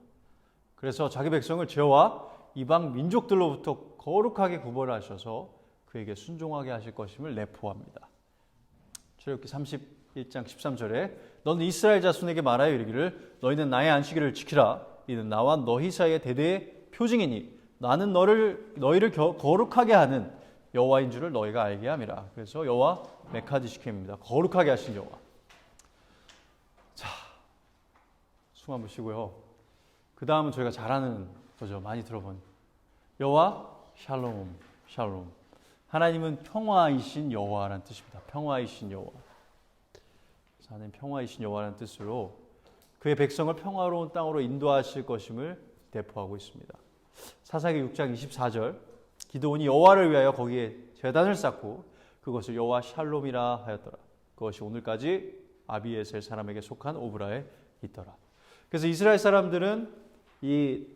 그래서 자기 백성을 죄와 이방 민족들로부터 거룩하게 구별하셔서 그에게 순종하게 하실 것임을 내포합니다. 출애굽기 31장 13절에 너는 이스라엘 자손에게 말하여 이르기를 너희는 나의 안식일을 지키라. 이는 나와 너희 사이의 대대의 표징이니 나는 너희를 거룩하게 하는 여호와인 줄을 너희가 알게 함이라. 그래서 여호와 메카디시켐입니다. 거룩하게 하신 여호와. 자, 숨 한번 쉬고요. 그 다음은 저희가 잘 아는 거죠. 많이 들어본 여호와 샬롬. 샬롬. 하나님은 평화이신 여호와라는 뜻입니다. 평화이신 여호와. 하나님 평화이신 여호와라는 뜻으로 그의 백성을 평화로운 땅으로 인도하실 것임을 내포하고 있습니다. 사사기 6장 24절 기드온이 여호와를 위하여 거기에 제단을 쌓고 그것을 여호와 샬롬이라 하였더라. 그것이 오늘까지 아비에셀 사람에게 속한 오브라에 있더라. 그래서 이스라엘 사람들은 이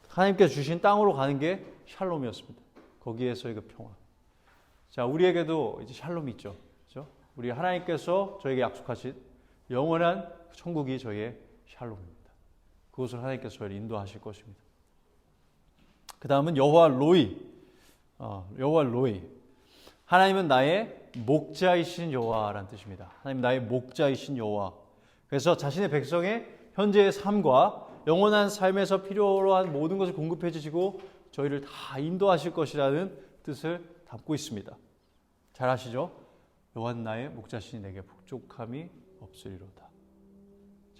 하나님께서 주신 땅으로 가는 게 샬롬이었습니다. 거기에서의 그 평화. 자, 우리에게도 이제 샬롬이 있죠. 그렇죠? 우리 하나님께서 저에게 약속하신 영원한 천국이 저희의 샬롬입니다. 그것을 하나님께서 저희를 인도하실 것입니다. 그 다음은 여호와 로이. 여호와 로이. 하나님은 나의 목자이신 여호와라는 뜻입니다. 하나님 나의 목자이신 여호와. 그래서 자신의 백성의 현재의 삶과 영원한 삶에서 필요로 한 모든 것을 공급해 주시고 저희를 다 인도하실 것이라는 뜻을 담고 있습니다. 잘 아시죠? 여호와는 나의 목자시니 내게 부족함이 없으리로다.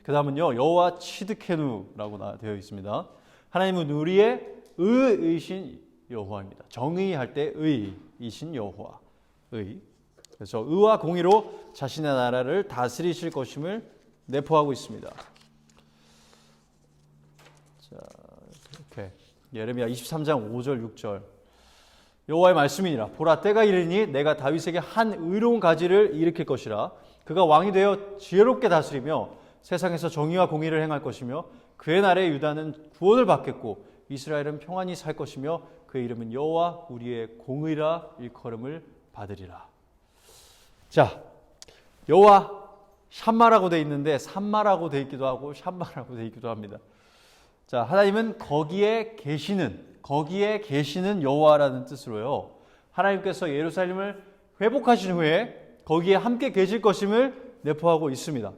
그 다음은요, 여호와 치드케누라고 되어 있습니다. 하나님은 우리의 의이신 여호와입니다. 정의할 때 의이신 여호와. 의. 그래서 의와 공의로 자신의 나라를 다스리실 것임을 내포하고 있습니다. 자, 이렇게 예레미야 23장 5절 6절 여호와의 말씀이니라. 보라, 때가 이르니 내가 다윗에게 한 의로운 가지를 일으킬 것이라. 그가 왕이 되어 지혜롭게 다스리며 세상에서 정의와 공의를 행할 것이며 그의 날에 유다는 구원을 받겠고 이스라엘은 평안히 살 것이며 그의 이름은 여호와 우리의 공의라 일컬음을 받으리라. 자, 여호와 샴마라고 되어 있는데 산마라고 되어 있기도 하고 샴마라고 되어 있기도 합니다. 자, 하나님은 거기에 계시는 여호와라는 뜻으로요. 하나님께서 예루살렘을 회복하신 후에 거기에 함께 계실 것임을 내포하고 있습니다.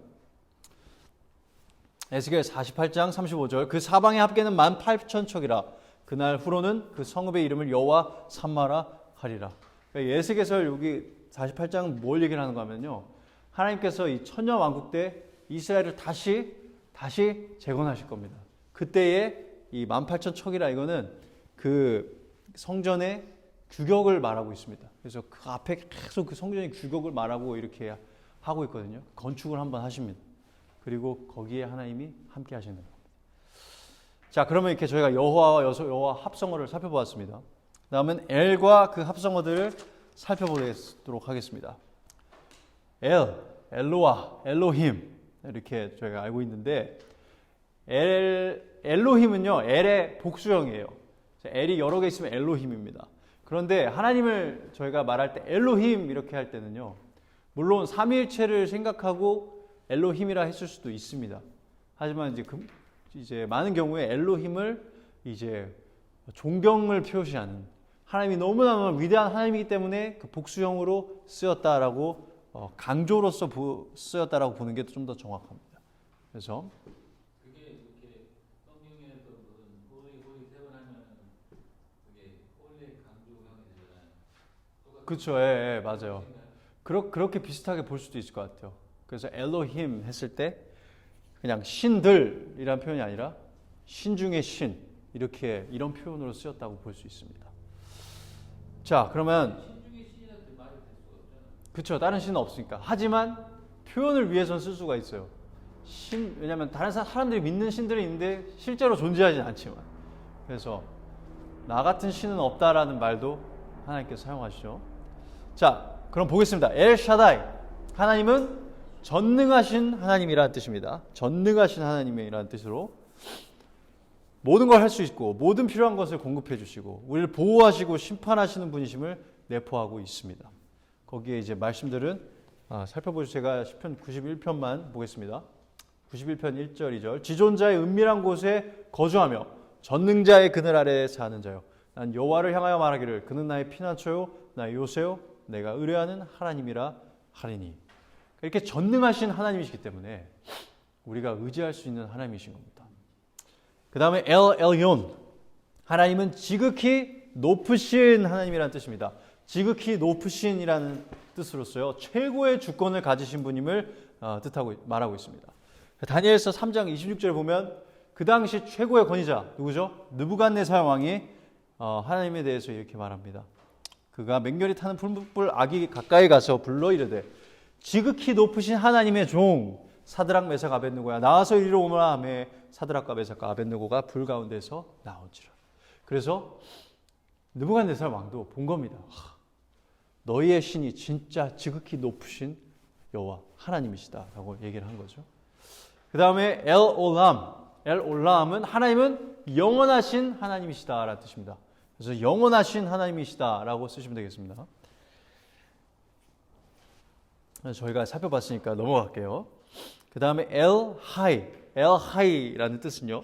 에스겔 48장 35절 그 사방의 합계는 18,000척이라 그날 후로는 그 성읍의 이름을 여호와 산마라 하리라. 그러니까 에스겔서 여기 48장 뭘 얘기를 하는가 하면요. 하나님께서 이 천년 왕국 때 이스라엘을 다시 재건하실 겁니다. 그때의 이 18,000척이라 이거는 그 성전의 규격을 말하고 있습니다. 그래서 그 앞에 계속 그 성전의 규격을 말하고 이렇게 하고 있거든요. 건축을 한번 하십니다. 그리고 거기에 하나님이 함께 하시는 겁니다. 자, 그러면 이렇게 저희가 여호와와 여호와 합성어를 살펴보았습니다. 다음은 엘과 그 합성어들을 살펴보도록 하겠습니다. 엘로와, 엘로힘 이렇게 저희가 알고 있는데 엘로힘은요 엘의 복수형이에요. 엘이 여러 개 있으면 엘로힘입니다. 그런데 하나님을 저희가 말할 때 엘로힘 이렇게 할 때는요, 물론 삼위일체를 생각하고 엘로힘이라 했을 수도 있습니다. 하지만 이제 많은 경우에 엘로힘을 이제 존경을 표시하는, 하나님이 너무나 위대한 하나님이기 때문에 그 복수형으로 쓰였다라고 강조로서 쓰였다라고 보는 게 좀 더 정확합니다. 그래서
그게 이렇게 성경에서 무슨 호의 세 번 하면 그게 홀의 강조형이 되잖아요.
그렇죠, 예, 맞아요. 그렇게 비슷하게 볼 수도 있을 것 같아요. 그래서 엘로힘 했을 때 그냥 신들이란 표현이 아니라 신 중의 신, 이런 표현으로 쓰였다고 볼 수 있습니다. 자, 그러면
신중의 신이한테 말이 될 수가 없잖아.
그쵸, 다른 신은 없으니까. 하지만 표현을 위해서는 쓸 수가 있어요. 왜냐하면 다른 사람들이 믿는 신들이 있는데 실제로 존재하진 않지만. 그래서 나 같은 신은 없다라는 말도 하나님께서 사용하시죠. 자, 그럼 보겠습니다. 엘샤다이, 하나님은 전능하신 하나님이라는 뜻입니다. 전능하신 하나님이라는 뜻으로 모든 걸 할 수 있고 모든 필요한 것을 공급해 주시고 우리를 보호하시고 심판하시는 분이심을 내포하고 있습니다. 거기에 이제 말씀들은 살펴보시죠. 제가 시편 91편만 보겠습니다. 91편 1절 2절 지존자의 은밀한 곳에 거주하며 전능자의 그늘 아래에 사는 자요 난 여호와를 향하여 말하기를 그는 나의 피난처요 나의 요새요 내가 의뢰하는 하나님이라 하리니. 이렇게 전능하신 하나님이시기 때문에 우리가 의지할 수 있는 하나님이신 겁니다. 그 다음에 엘 엘yon, 하나님은 지극히 높으신 하나님이라는 뜻입니다. 지극히 높으신이라는 뜻으로서요 최고의 주권을 가지신 분임을 뜻하고 말하고 있습니다. 다니엘서 3장 26절에 보면 그 당시 최고의 권위자 누구죠? 느부갓네살 왕이 하나님에 대해서 이렇게 말합니다. 그가 맹렬히 타는 풀무불 아기 가까이 가서 불러 이르되 지극히 높으신 하나님의 종 사드락 메삭 아벳느고야 나와서 이리로 오라 하며 사드락과 메삭과 아벳느고가 불 가운데서 나온지라. 그래서 느부갓네살 왕도 본 겁니다. 너희의 신이 진짜 지극히 높으신 여호와 하나님이시다라고 얘기를 한 거죠. 그 다음에 엘올람은 하나님은 영원하신 하나님이시다라는 뜻입니다. 그래서 영원하신 하나님이시다라고 쓰시면 되겠습니다. 저희가 살펴봤으니까 넘어갈게요. 그 다음에 엘하이라는 뜻은요.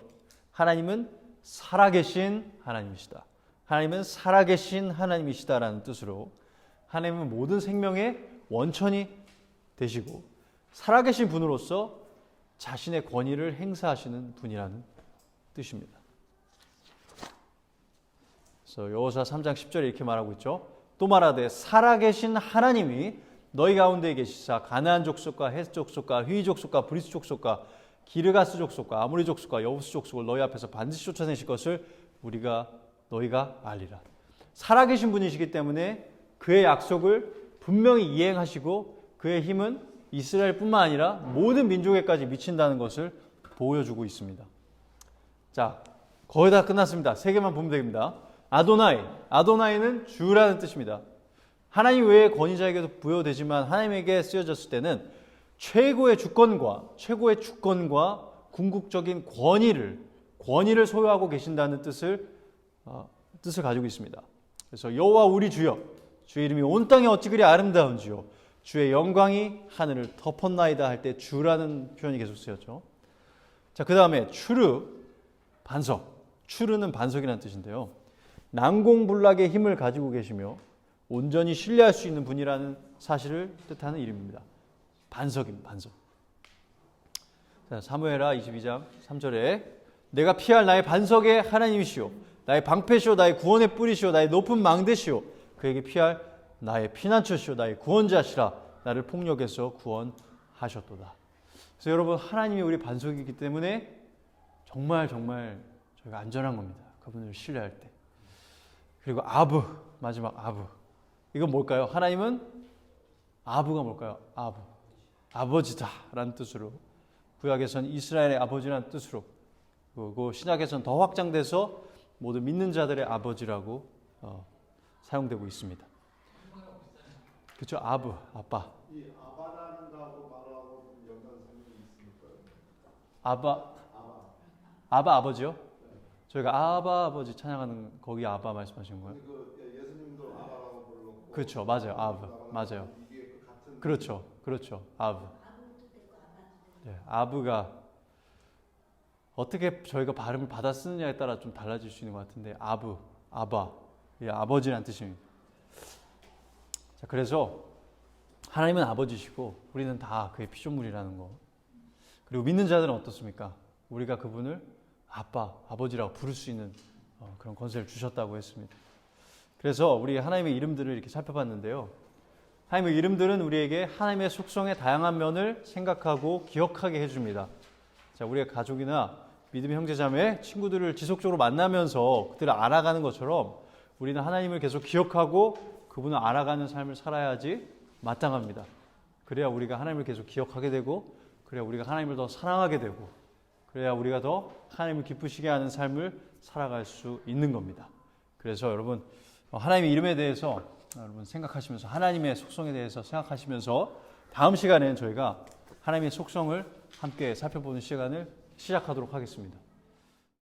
하나님은 살아계신 하나님이시다. 하나님은 살아계신 하나님이시다라는 뜻으로 하나님은 모든 생명의 원천이 되시고 살아계신 분으로서 자신의 권위를 행사하시는 분이라는 뜻입니다. 그래서 여호수아 3장 10절에 이렇게 말하고 있죠. 또 말하되 살아계신 하나님이 너희 가운데 계시사 가나안 족속과 헷 족속과 휘 족속과 브리스 족속과 기르가스 족속과 아모리 족속과 여부스 족속을 너희 앞에서 반드시 쫓아내실 것을 너희가 알리라. 살아계신 분이시기 때문에 그의 약속을 분명히 이행하시고 그의 힘은 이스라엘뿐만 아니라 모든 민족에까지 미친다는 것을 보여주고 있습니다. 자, 거의 다 끝났습니다. 세 개만 보면 됩니다. 아도나이는 주라는 뜻입니다. 하나님 외에 권위자에게도 부여되지만 하나님에게 쓰여졌을 때는 최고의 주권과 궁극적인 권위를 소유하고 계신다는 뜻을 가지고 있습니다. 그래서 여호와 우리 주여, 주의 이름이 온 땅에 어찌 그리 아름다운지요, 주의 영광이 하늘을 덮었나이다 할 때 주라는 표현이 계속 쓰였죠. 자, 그 다음에 추르는 반석이라는 뜻인데요. 난공불락의 힘을 가지고 계시며 온전히 신뢰할 수 있는 분이라는 사실을 뜻하는 이름입니다. 반석. 자, 사무엘하 22장 3절에 내가 피할 나의 반석의 하나님이시오, 나의 방패시오, 나의 구원의 뿌리시오, 나의 높은 망대시오, 그에게 피할 나의 피난처시오, 나의 구원자시라, 나를 폭력에서 구원하셨도다. 그래서 여러분, 하나님이 우리 반석이기 때문에 정말 저희가 안전한 겁니다. 그분을 신뢰할 때. 그리고 마지막 아브. 이건 뭘까요? 하나님은 아브가 뭘까요? 아버지다라는 뜻으로, 구약에서는 이스라엘의 아버지라는 뜻으로, 그리고 신약에서는 더 확장돼서 모든 믿는 자들의 아버지라고 사용되고 있습니다. 그렇죠? 아빠.
이 아바라는 거하고 말하고 연관성이 있습니까?
아바 아버지요? 저희가 아버지 찬양하는 거기 아바 말씀하시는 거예요?
예수님도 아바라고 불렀고.
그렇죠, 맞아요, 맞아요.
이게 그 같은.
그렇죠, 네, 아브가 어떻게 저희가 발음을 받아 쓰느냐에 따라 좀 달라질 수 있는 것 같은데 아바, 아버지라는 뜻입니다. 자, 그래서 하나님은 아버지시고 우리는 다 그의 피조물이라는 거. 그리고 믿는 자들은 어떻습니까? 우리가 그분을 아버지라고 부를 수 있는 그런 권세를 주셨다고 했습니다. 그래서 우리 하나님의 이름들을 이렇게 살펴봤는데요. 하나님의 이름들은 우리에게 하나님의 속성의 다양한 면을 생각하고 기억하게 해줍니다. 자, 우리의 가족이나 믿음의 형제자매, 친구들을 지속적으로 만나면서 그들을 알아가는 것처럼 우리는 하나님을 계속 기억하고 그분을 알아가는 삶을 살아야지 마땅합니다. 그래야 우리가 하나님을 계속 기억하게 되고, 그래야 우리가 하나님을 더 사랑하게 되고, 그래야 우리가 더 하나님을 기쁘시게 하는 삶을 살아갈 수 있는 겁니다. 그래서 여러분, 하나님의 이름에 대해서 여러분 생각하시면서, 하나님의 속성에 대해서 생각하시면서 다음 시간에는 저희가 하나님의 속성을 함께 살펴보는 시간을 시작하도록 하겠습니다.